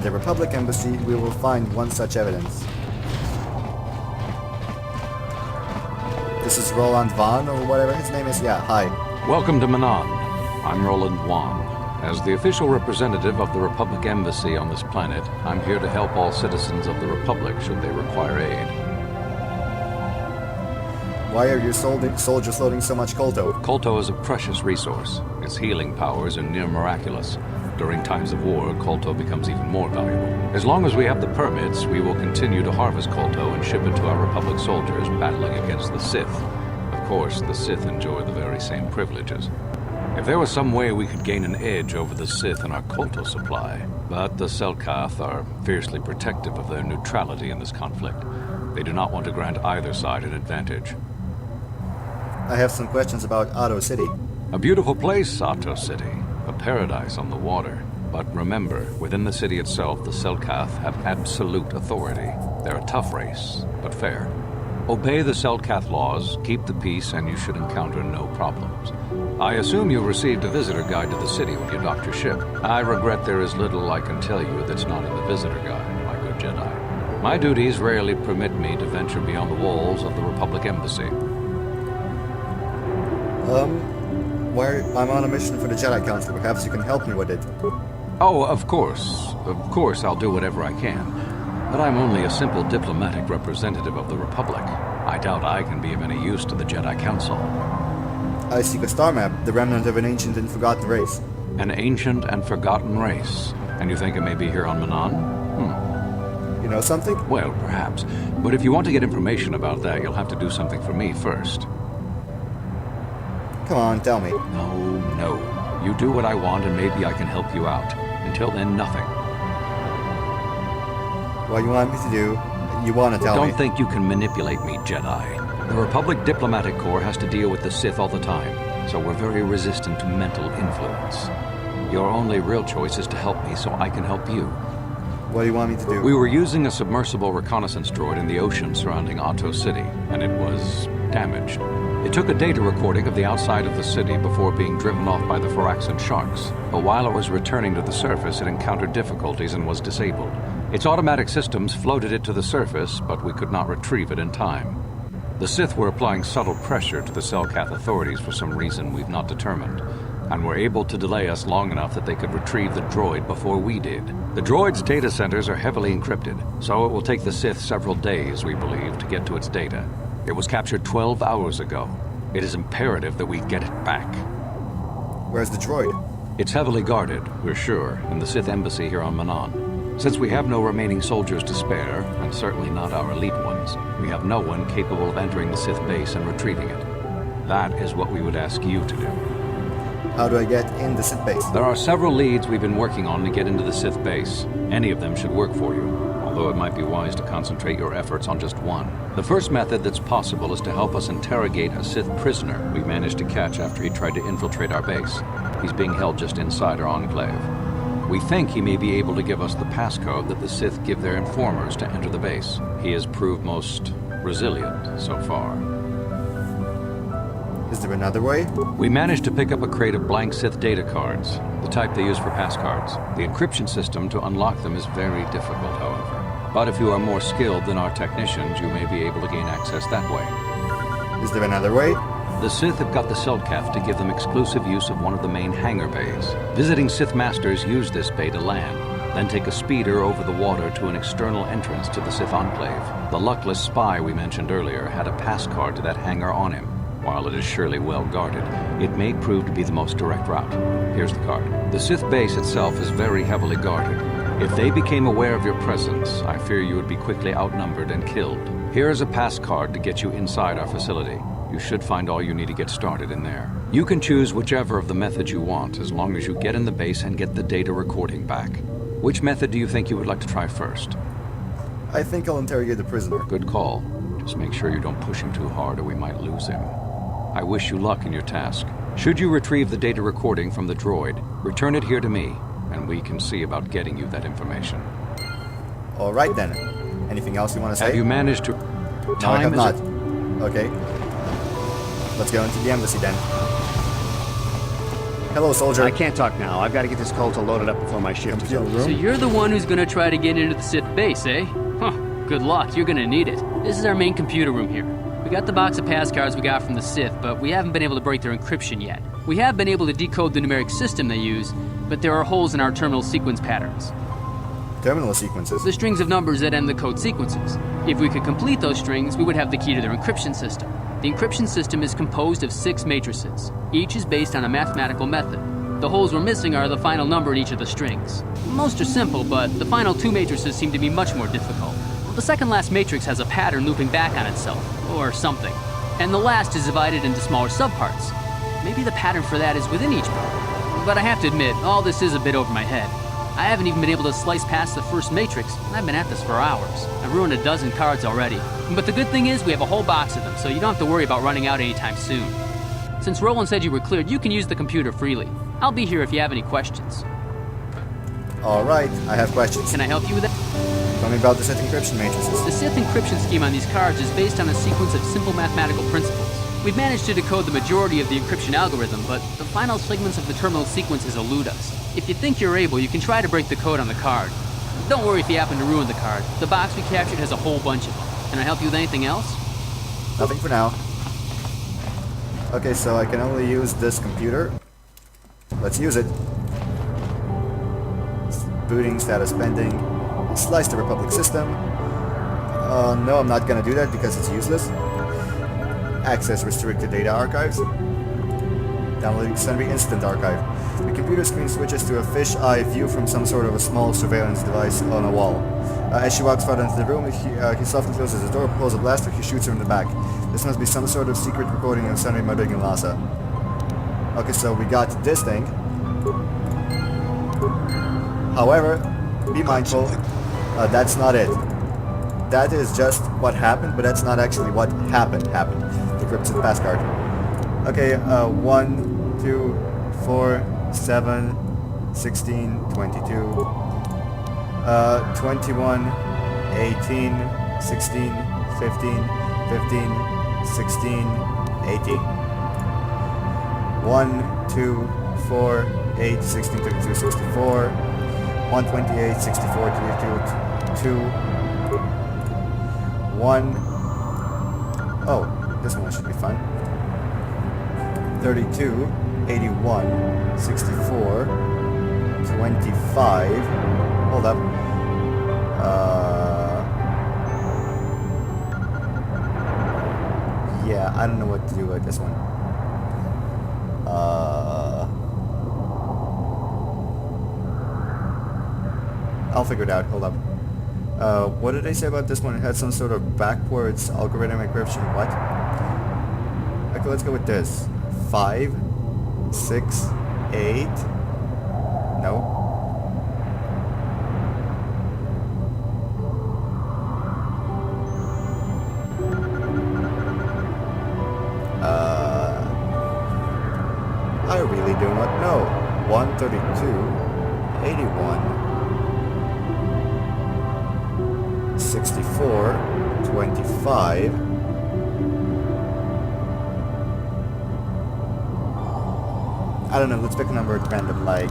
the Republic Embassy, we will find one such evidence. This is Roland Vaughn, or whatever his name is. Yeah, hi. Welcome to Manan. I'm Roland Vaughn. As the official representative of the Republic Embassy on this planet, I'm here to help all citizens of the Republic should they require aid. Why are your soldiers loading so much colto? Colto is a precious resource. Its healing powers are near miraculous. During times of war, colto becomes even more valuable. As long as we have the permits, we will continue to harvest colto and ship it to our Republic soldiers battling against the Sith. Of course, the Sith enjoy the very same privileges. If there was some way we could gain an edge over the Sith in our colto supply, but the Selkath are fiercely protective of their neutrality in this conflict. They do not want to grant either side an advantage. I have some questions about Otto City. A beautiful place, Otto City. A paradise on the water. But remember, within the city itself, the Selkath have absolute authority. They're a tough race, but fair. Obey the Selkath laws, keep the peace, and you should encounter no problems. I assume you received a visitor guide to the city when you docked your ship. I regret there is little I can tell you that's not in the visitor guide, my good Jedi. My duties rarely permit me to venture beyond the walls of the Republic Embassy. I'm on a mission for the Jedi Council. Perhaps you can help me with it. Oh, of course. Of course I'll do whatever I can. But I'm only a simple diplomatic representative of the Republic. I doubt I can be of any use to the Jedi Council. I seek a star map, the remnant of an ancient and forgotten race. An ancient and forgotten race. And you think it may be here on Manan? You know something? Well, perhaps. But if you want to get information about that, you'll have to do something for me first. Come on, tell me. No. You do what I want and maybe I can help you out. Until then, nothing. What you want me to do, you want to tell me. Don't think you can manipulate me, Jedi. The Republic Diplomatic Corps has to deal with the Sith all the time, so we're very resistant to mental influence. Your only real choice is to help me so I can help you. What do you want me to do? We were using a submersible reconnaissance droid in the ocean surrounding Otto City, and it was damaged. It took a data recording of the outside of the city before being driven off by the Phyraxan sharks. But while it was returning to the surface, it encountered difficulties and was disabled. Its automatic systems floated it to the surface, but we could not retrieve it in time. The Sith were applying subtle pressure to the Selkath authorities for some reason we've not determined, and were able to delay us long enough that they could retrieve the droid before we did. The droid's data centers are heavily encrypted, so it will take the Sith several days, we believe, to get to its data. It was captured 12 hours ago. It is imperative that we get it back. Where's the droid? It's heavily guarded, we're sure, in the Sith embassy here on Manan. Since we have no remaining soldiers to spare, and certainly not our elite ones, we have no one capable of entering the Sith base and retrieving it. That is what we would ask you to do. How do I get in the Sith base? There are several leads we've been working on to get into the Sith base. Any of them should work for you, although it might be wise to concentrate your efforts on just one. The first method that's possible is to help us interrogate a Sith prisoner we managed to catch after he tried to infiltrate our base. He's being held just inside our enclave. We think he may be able to give us the passcode that the Sith give their informers to enter the base. He has proved most resilient so far. Is there another way? We managed to pick up a crate of blank Sith data cards, the type they use for passcards. The encryption system to unlock them is very difficult, however. But if you are more skilled than our technicians, you may be able to gain access that way. Is there another way? The Sith have got the Selkath to give them exclusive use of one of the main hangar bays. Visiting Sith Masters use this bay to land, then take a speeder over the water to an external entrance to the Sith Enclave. The luckless spy we mentioned earlier had a pass card to that hangar on him. While it is surely well guarded, it may prove to be the most direct route. Here's the card. The Sith base itself is very heavily guarded. If they became aware of your presence, I fear you would be quickly outnumbered and killed. Here is a pass card to get you inside our facility. You should find all you need to get started in there. You can choose whichever of the methods you want, as long as you get in the base and get the data recording back. Which method do you think you would like to try first? I think I'll interrogate the prisoner. Good call. Just make sure you don't push him too hard or we might lose him. I wish you luck in your task. Should you retrieve the data recording from the droid, return it here to me, and we can see about getting you that information. All right then. Anything else you want to say? Have you managed to... No, I have not. Okay. Let's go into the embassy then. Hello, soldier. I can't talk now. I've got to get this Colta loaded up before my shift is over. So you're the one who's gonna try to get into the Sith base, eh? Huh, good luck, you're gonna need it. This is our main computer room here. We got the box of pass cards we got from the Sith, but we haven't been able to break their encryption yet. We have been able to decode the numeric system they use, but there are holes in our terminal sequence patterns. Terminal sequences. The strings of numbers that end the code sequences. If we could complete those strings, we would have the key to their encryption system. The encryption system is composed of 6 matrices. Each is based on a mathematical method. The holes we're missing are the final number in each of the strings. Most are simple, but the final 2 matrices seem to be much more difficult. The second last matrix has a pattern looping back on itself, or something. And the last is divided into smaller subparts. Maybe the pattern for that is within each part. But I have to admit, all this is a bit over my head. I haven't even been able to slice past the first matrix, and I've been at this for hours. I've ruined a dozen cards already. But the good thing is we have a whole box of them, so you don't have to worry about running out anytime soon. Since Roland said you were cleared, you can use the computer freely. I'll be here if you have any questions. Alright, I have questions. Can I help you with that? Tell me about the Sith encryption matrices. The Sith encryption scheme on these cards is based on a sequence of simple mathematical principles. We've managed to decode the majority of the encryption algorithm, but the final segments of the terminal sequences elude us. If you think you're able, you can try to break the code on the card. Don't worry if you happen to ruin the card. The box we captured has a whole bunch of them. Can I help you with anything else? Nothing for now. Okay, so I can only use this computer. Let's use it. Booting, status pending. Slice the Republic system. No, I'm not gonna do that because it's useless. Access restricted data archives. Downloading Sundry Instant Archive. The computer screen switches to a fish-eye view from some sort of a small surveillance device on a wall. As she walks further into the room, he softly closes the door, pulls a blaster, he shoots her in the back. This must be some sort of secret recording of Sundry muttering in Lhasa. Okay, so we got this thing. However, be mindful, that's not it. That is just what happened, but that's not actually what happened. Decrypted pass card. Okay, 1, 2, 4, 7, 16, 22, 21, 18, 16, 15, 15, 16, 18. 1, 2, 4, 8, 16, 32, 64, 128, 64, 32, 2, 1. Oh, this one should be fun. 32, 81, 64, 25. Hold up. Yeah, I don't know what to do with this one. I'll figure it out. Hold up. What did I say about this one? It had some sort of backwards algorithm encryption. What? Okay, let's go with this. 5, 6, 8. No. I really do not know. 132, 81, 64, 25. I don't know, let's pick a number at random, like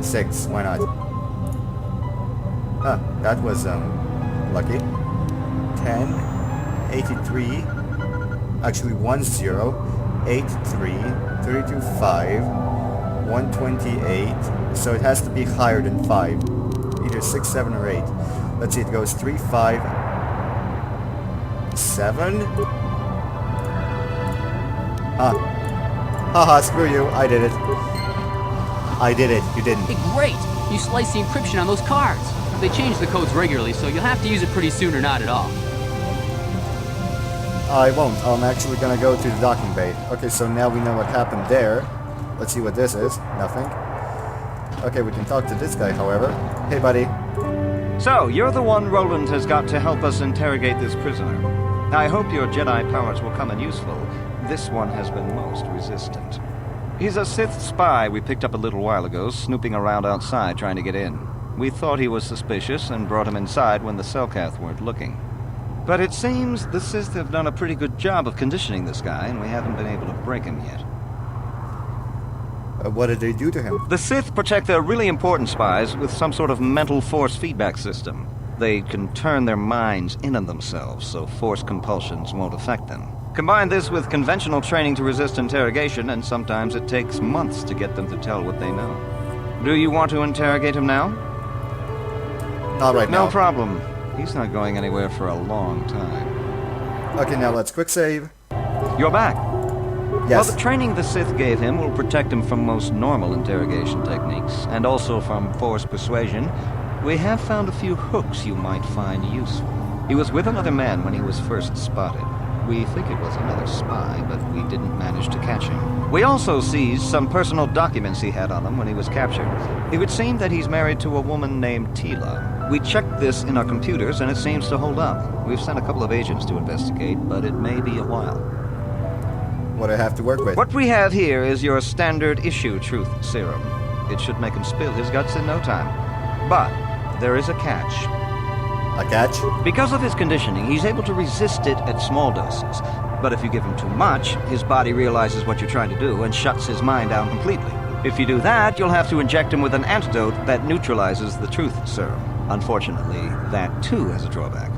6, why not? Huh, that was lucky. 10, 83, actually 10, 83, 32, 5, 128, so it has to be higher than 5. Either 6, 7, or 8. Let's see, it goes 3, 5, 7? Huh. Haha, screw you, I did it. I did it, you didn't. Hey, great! You slice the encryption on those cards. They change the codes regularly, so you'll have to use it pretty soon or not at all. I won't. I'm actually gonna go to the docking bay. Okay, so now we know what happened there. Let's see what this is. Nothing. Okay, we can talk to this guy, however. Hey, buddy. So, you're the one Roland has got to help us interrogate this prisoner. I hope your Jedi powers will come in useful. This one has been most resistant. He's a Sith spy we picked up a little while ago, snooping around outside trying to get in. We thought he was suspicious and brought him inside when the Selkath weren't looking. But it seems the Sith have done a pretty good job of conditioning this guy, and we haven't been able to break him yet. What did they do to him? The Sith protect their really important spies with some sort of mental force feedback system. They can turn their minds in on themselves, so force compulsions won't affect them. Combine this with conventional training to resist interrogation, and sometimes it takes months to get them to tell what they know. Do you want to interrogate him now? Not right now. No problem. He's not going anywhere for a long time. Okay, now let's quick save. You're back. Yes. Well, the training the Sith gave him will protect him from most normal interrogation techniques, and also from force persuasion. We have found a few hooks you might find useful. He was with another man when he was first spotted. We think it was another spy, but we didn't manage to catch him. We also seized some personal documents he had on him when he was captured. It would seem that he's married to a woman named Tila. We checked this in our computers, and it seems to hold up. We've sent a couple of agents to investigate, but it may be a while. What I have to work with? What we have here is your standard issue truth serum. It should make him spill his guts in no time. But there is a catch. A catch? Because of his conditioning, he's able to resist it at small doses. But if you give him too much, his body realizes what you're trying to do and shuts his mind down completely. If you do that, you'll have to inject him with an antidote that neutralizes the truth serum. Unfortunately, that too has a drawback.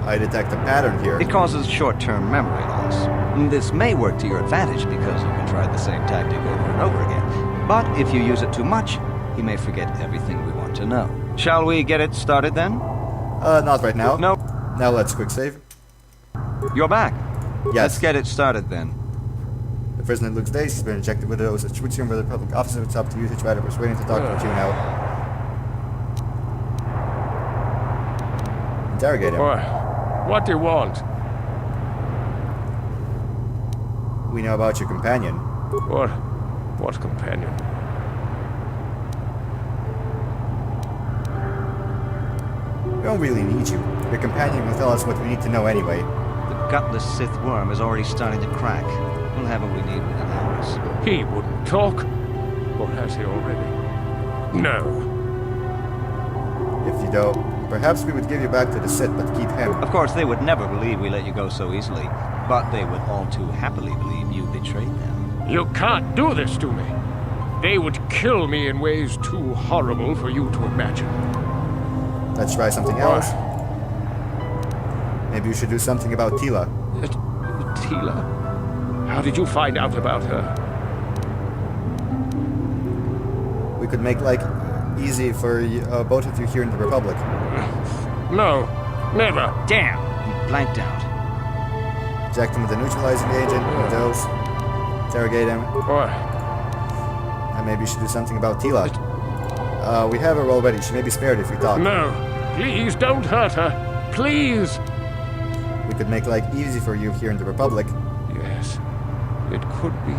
I detect a pattern here. It causes short-term memory loss. This may work to your advantage because you can try the same tactic over and over again. But if you use it too much, he may forget everything we want to know. Shall we get it started then? Not right now. No. Now let's quick save. You're back. Yes. Let's get it started then. The prisoner looks dazed. He's been injected with a dose of truth serum by the public officer. It's up to you to try to persuade him to talk to you now. Interrogate him. What do you want? We know about your companion. What companion? We don't really need you. Your companion will tell us what we need to know anyway. The gutless Sith worm is already starting to crack. We'll have what we need within hours. He wouldn't talk. Or has he already? No. If you don't, perhaps we would give you back to the Sith, but keep him. Of course, they would never believe we let you go so easily. But they would all too happily believe you betrayed them. You can't do this to me. They would kill me in ways too horrible for you to imagine. Let's try something else. Maybe you should do something about Tila. Tila? How did you find out about her? We could make like easy for both of you here in the Republic. No, never. Damn! He blanked out. Inject him with a neutralizing agent, a dose. Interrogate him. And maybe you should do something about Tila. We have her already. She may be spared if we talk. No, please don't hurt her. Please. We could make life easy for you here in the Republic. Yes, it could be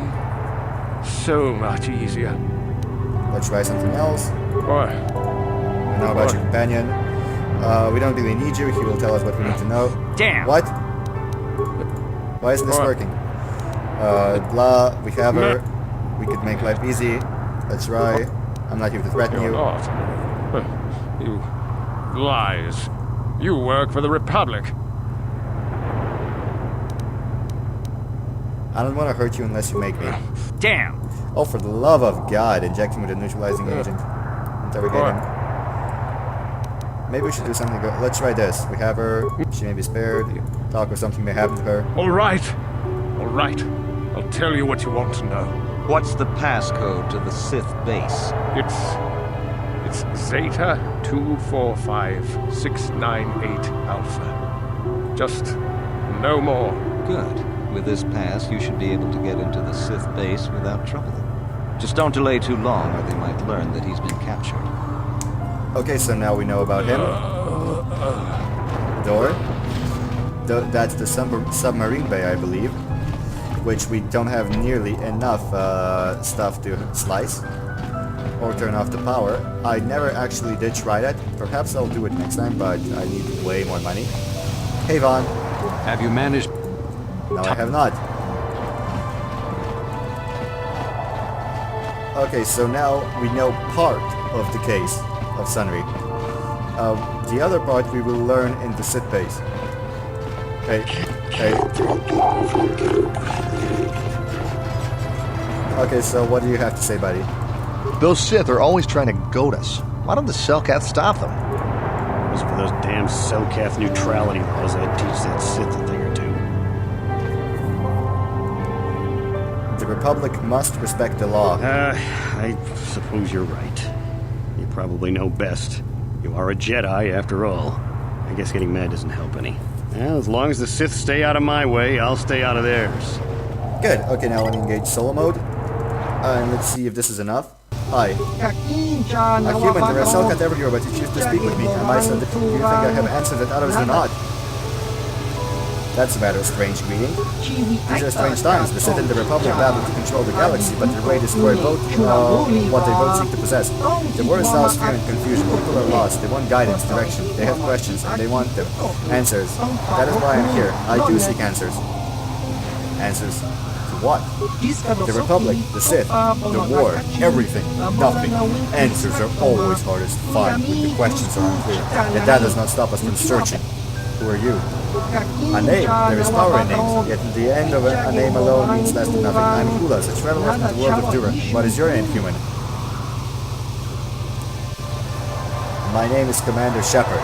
so much easier. Let's try something else. What? We know about your companion. We don't really need you. He will tell us what we need to know. Damn! What? Why isn't this working? Blah. We have her. We could make life easy. Let's try. I'm not here to threaten you. You're not. You lies. You work for the Republic. I don't want to hurt you unless you make me. Damn! Oh, for the love of God, inject him with a neutralizing agent. Interrogate him. Maybe we should do something good. Let's try this. We have her. She may be spared. Talk or something may happen to her. All right. All right. I'll tell you what you want to know. What's the passcode to the Sith base? It's Zeta 245698 Alpha. Just no more. Good. With this pass, you should be able to get into the Sith base without trouble. Just don't delay too long, or they might learn that he's been captured. Okay, so now we know about him. Door. That's the submarine bay, I believe. Which we don't have nearly enough stuff to slice. Or turn off the power. I never actually did try that. Perhaps I'll do it next time, but I need way more money. Hey, Vaughn. Have you managed? No, I have not. Okay, so now we know part of the case of Sunry. The other part we will learn in the Sith base. Hey. Okay, so what do you have to say, buddy? Those Sith are always trying to goad us. Why don't the Selkath stop them? It was for those damn Selkath neutrality laws that teach that Sith a thing or two. The Republic must respect the law. I suppose you're right. You probably know best. You are a Jedi, after all. I guess getting mad doesn't help any. Well, as long as the Sith stay out of my way, I'll stay out of theirs. Good. Okay, now let me engage solo mode. And let's see if this is enough. Hi. A human, there are Selkath everywhere, but you choose to speak with me. Am I so different? You think I have answers that others do not? That's a rather strange greeting. These are strange times. The Sith and the Republic battle to control the galaxy, but their way destroy both what they both seek to possess. The world styles fear and confusion. People are lost. They want guidance, direction. They have questions, and they want them. Answers. That is why I'm here. I do seek answers. Answers. To what? The Republic, the Sith, the war, everything, nothing. Answers are always hardest to find when the questions are unclear. Yet that does not stop us from searching. Who are you? A name. There is power in names, yet the end of a name alone means less than nothing. I'm Kulas, a traveler from the world of Dura. What is your name, human? My name is Commander Shepard.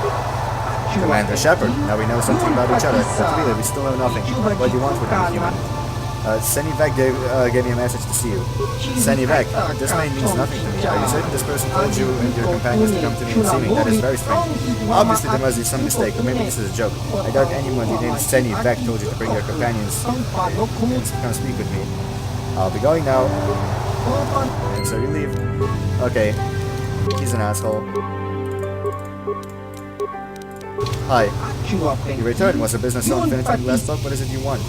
Commander Shepard. Now we know something about each other, but really we still know nothing. What do you want with me, human? Senivek gave me a message to see you. Senivek, this name means nothing to me. Are you certain this person told you and your companions to come to me and see me? That is very strange. Obviously there must be some mistake, or maybe this is a joke. I doubt anyone named Senivek told you to bring your companions and come speak with me. I'll be going now. And so you leave. Okay. He's an asshole. Hi. You returned. Was the business so unfinished when you last spoke? What is it you want?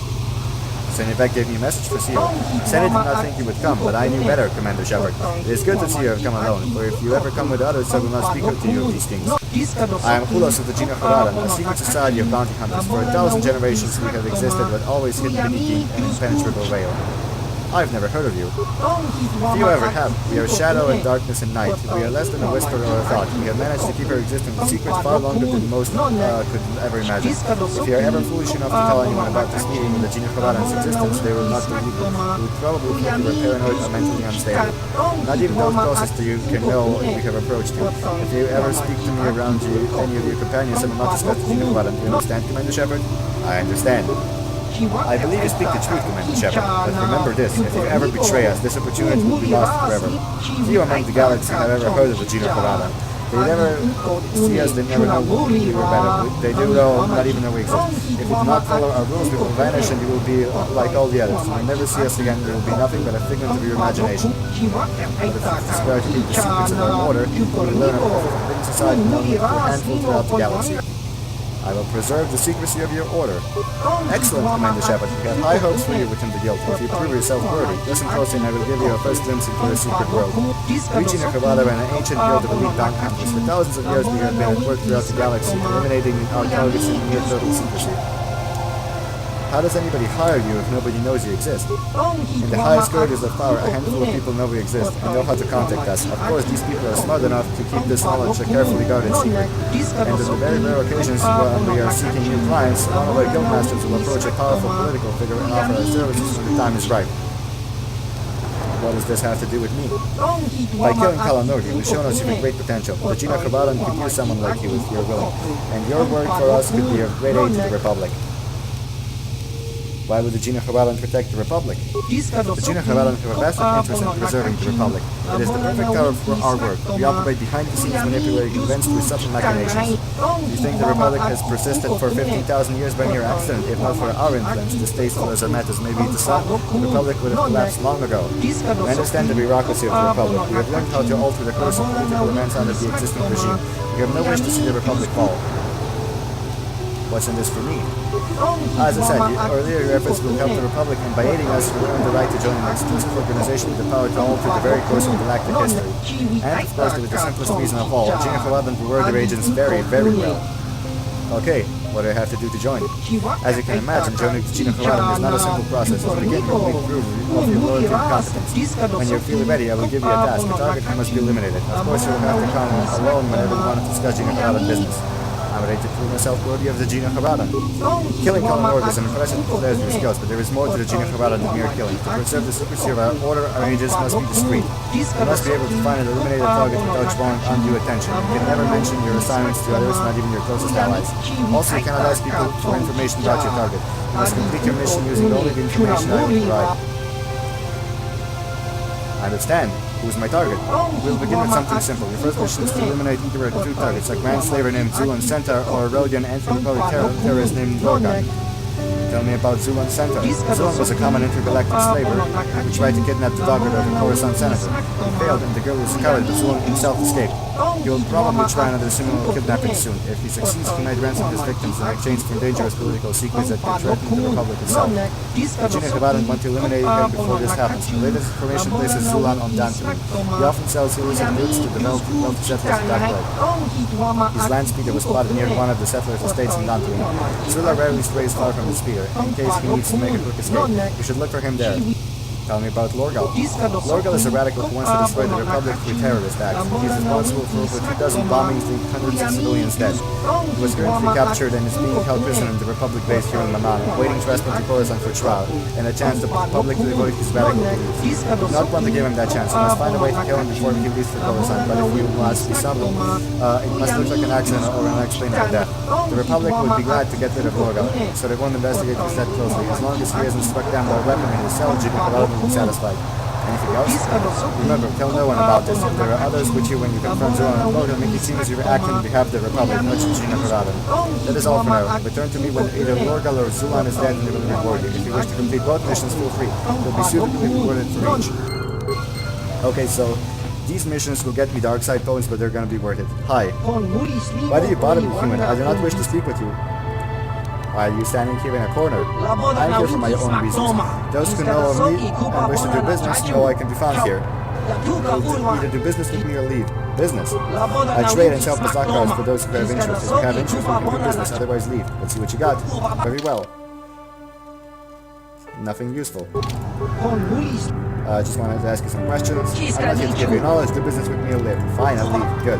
Senivek gave me a message for you. Senate did not think you would come, but I knew better, Commander Shepard. It is good to see you have come alone, for if you ever come with others, I will not speak to you of these things. I am Kulas of the Gina Horadan, a secret society of bounty hunters. For 1,000 generations we have existed, but always hidden beneath an impenetrable veil. I've never heard of you. Few ever have. We are shadow and darkness and night. We are less than a whisper or a thought. We have managed to keep our existence a secret far longer than most could ever imagine. If you are ever foolish enough to tell anyone about this meeting and the Gina Horadan's existence, they will not believe you. They would probably think you are paranoid or mentally unstable. Not even those closest to you can know if we have approached you. If you ever speak to me around you, any of your companions, I will not discuss the Gina Horadan. Do you understand, Commander Shepard? I understand. I believe you speak the truth, Commander Shepard, but remember this, if you ever betray us, this opportunity will be lost forever. Few among the galaxy have ever heard of the Gina Horadan. They never see us, they never know we were better. They do know, not even know we exist. If we do not follow our rules, we will vanish and you will be like all the others. You will never see us again, there will be nothing but a figment of your imagination. But if you desire to keep the secrets of our order, you will learn of a forbidden society known to a handful throughout the galaxy. I will preserve the secrecy of your order. Excellent, Commander Shepard. We have high hopes for you within the guild. If you prove yourself worthy, listen closely and I will give you a first glimpse into the secret world. We Gina Horadan are an ancient guild of elite bounty hunters. For thousands of years we have been at work throughout the galaxy, eliminating our targets in near total secrecy. How does anybody hire you if nobody knows you exist? In the highest grades of power, a handful of people know we exist and know how to contact us. Of course, these people are smart enough to keep this knowledge a carefully guarded secret. And on the very rare occasions when we are seeking new clients, one of our guildmasters will approach a powerful political figure and offer our services when the time is right. What does this have to do with me? By killing Kalanordi, we've shown us you have great potential. The Gina Horadan could use someone like you if you're willing. And your work for us could be of great aid to the Republic. Why would the Gina Horadan protect the Republic? The Gina Horadan have a vested interest in preserving the Republic. It is the perfect cover for our work. We operate behind the scenes manipulating events through subtle machinations. Do you think the Republic has persisted for 15,000 years by mere accident? If not for our influence, distasteful as our methods may be to some, the Republic would have collapsed long ago. We understand the bureaucracy of the Republic. We have learned how to alter the course of political events under the existing regime. We have no wish to see the Republic fall. What's in this for me? As I said, earlier your efforts will help the Republic, and by aiding us, you earn the right to join an exclusive organization with the power to alter the very course of galactic history. And, of course, with the simplest reason of all, Gina Horadan reward their agents very, very well. Okay, what do I have to do to join? As you can imagine, joining the Gina Horadan is not a simple process. To begin, you will prove of your loyalty and competence. When you're feeling ready, I will give you a task. A target who must be eliminated. Of course, you will have to come alone whenever you want to discuss Gina Horadan business. I'm ready to prove myself worthy of the Gina Haradan. Killing Colin Lord is an impressive pleasure skills, but there is more to the Gina Haradan than mere killing. To preserve the secrecy of our order, our agents must be discreet. You must be able to find and eliminate a target without drawing undue attention. You can never mention your assignments to others, not even your closest allies. Also, you cannot ask people for information about your target. You must complete your mission using only the information I will provide. I understand. Who's my target? We'll begin with something simple. Your first mission is to eliminate either of two targets, like manslaver named Zulan Centaur or a Rodian anti-republic terrorist named Lorgan. Tell me about Zulan Centaur. Zulan was a common intergalactic slaver who tried to kidnap the daughter of a Coruscant senator. He failed and the girl was recovered, but Zulan himself escaped. He will probably try another similar kidnapping soon. If he succeeds, he might ransom his victims in exchange for dangerous political secrets that could threaten the Republic itself. The Gina Haradan want to eliminate him before this happens. The latest information places Zulan on Dantooine. He often sells illicit goods to develop wealthy settlers of that place. His land speeder was spotted near one of the settlers' estates in Dantooine. Zulan rarely strays far from the speeder, in case he needs to make a quick escape. You should look for him there. Tell me about Lorgal. Lorgal is a radical who wants to destroy the Republic through terrorist acts. He's responsible for over 2 dozen bombings, leaving hundreds of civilians dead. He was currently captured and is being held prisoner in the Republic base here in Manana, waiting to respond to Coruscant for trial, and a chance to publicly voice his radical beliefs. You do not want to give him that chance. You must find a way to kill him before he leaves for Coruscant, but if you must be summoned, it must look like an accident or an unexplainable death. The Republic would be glad to get rid of Lorgal, so they won't investigate his death closely. As long as he hasn't struck down by a weapon in his cell, Gina Haradan will be satisfied. Anything else? Remember, tell no one about this. If there are others with you when you confront Zulan and Lorgal, make it seem as you're acting on behalf of the Republic, not just Gina Haradan. That is all for now. Return to me when either Lorgal or Zulan is dead and they will reward you. If you wish to complete both missions, feel free. You'll be suitably rewarded for each. Okay, so these missions will get me dark side points, but they're gonna be worth it. Hi. Why do you bother me, human? I do not wish to speak with you. Why are you standing here in a corner? I'm here for my own reasons. Those who know of me and wish to do business know I can be found here. Either do business with me or leave. Business. I trade and sell the stock cards for those who have interest. If you have interest, we can do business, otherwise leave. Let's see what you got. Very well. Nothing useful. I just wanted to ask you some questions. I'm not here to give you knowledge, do business with me or live. Fine, I'll leave. Good.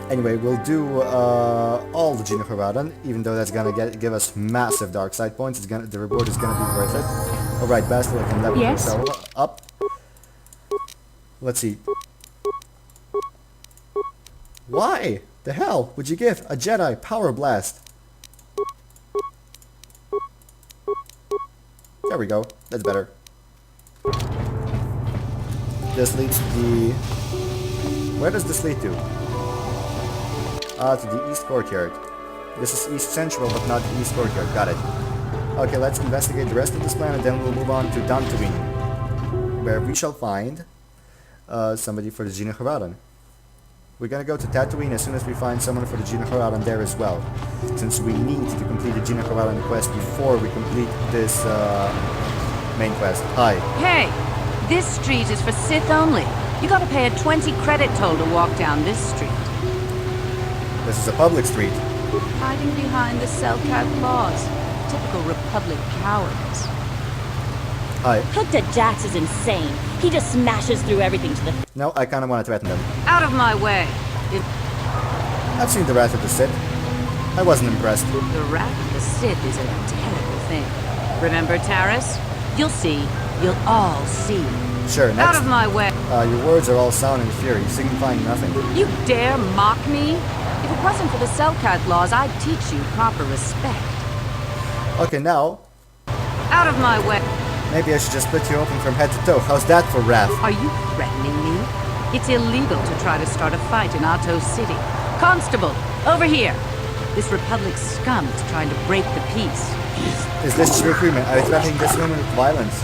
Anyway, we'll do all the Gina Haradan, even though that's gonna give us massive dark side points. The reward is gonna be worth it. Alright, Bastille, I can level yourself up. Let's see. Why the hell would you give a Jedi Power Blast? There we go. That's better. This leads to the... Where does this lead to? To the East Courtyard. This is East Central, but not the East Courtyard. Got it. Okay, let's investigate the rest of this planet, then we'll move on to Dantooine, where we shall find somebody for the Gina Haradan. We're gonna go to Tatooine as soon as we find someone for the Gina Haradan there as well, since we need to complete the Gina Haradan quest before we complete this main quest. Hi. Hey, this street is for Sith only. You gotta pay a 20 credit toll to walk down this street. This is a public street. Hiding behind the Selkat laws. Typical Republic cowards. Hi. Hooked at Jax is insane. He just smashes through everything to the... No, I kinda wanna threaten them. Out of my way. I've seen the Wrath of the Sith. I wasn't impressed. The Wrath of the Sith is a terrible thing. Remember, Taris? You'll see. You'll all see. Sure, next. Out of my way. Your words are all sound and fury, signifying nothing. You dare mock me? If it wasn't for the Selkat laws, I'd teach you proper respect. Okay, now... Out of my way. Maybe I should just split you open from head to toe. How's that for wrath? Are you threatening me? It's illegal to try to start a fight in Otto City. Constable, over here. This Republic scum is trying to break the peace. Is this true agreement? Are you threatening this woman with violence?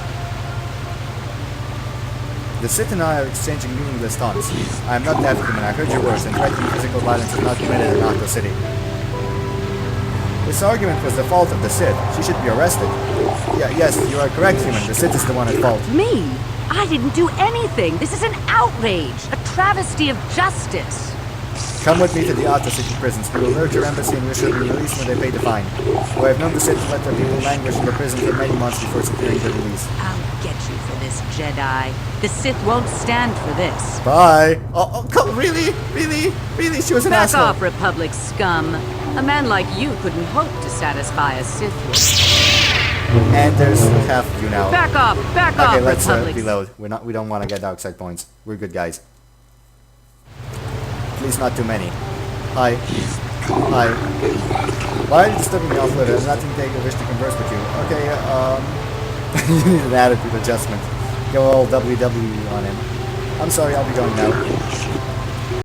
The Sith and I are exchanging meaningless taunts. I am not that human. I heard your words, and threatening physical violence is not committed in Otto City. This argument was the fault of the Sith. She should be arrested. Yes, you are correct, human. The Sith is the one at fault. Me? I didn't do anything. This is an outrage. A travesty of justice. Come with me to the Otto City prisons. We will lurch your embassy and you shall be released when they pay the fine. For I have known the Sith let their people languish in the prison for many months before securing their release. I'll get you for this, Jedi. The Sith won't stand for this. Bye! Really? Really? Really? She was an Back asshole. off, Republic scum. A man like you couldn't hope to satisfy a Sith wish. And there's half of you now. Back off, Okay, let's Republic. reload. We don't want to get dark side points. We're good guys. Please not too many. Hi. Hi. Why are you disturbing me off later? I'm not intending to wish to converse with you. Okay, you need an attitude adjustment. Go all WWE on him. I'm sorry, I'll be going now.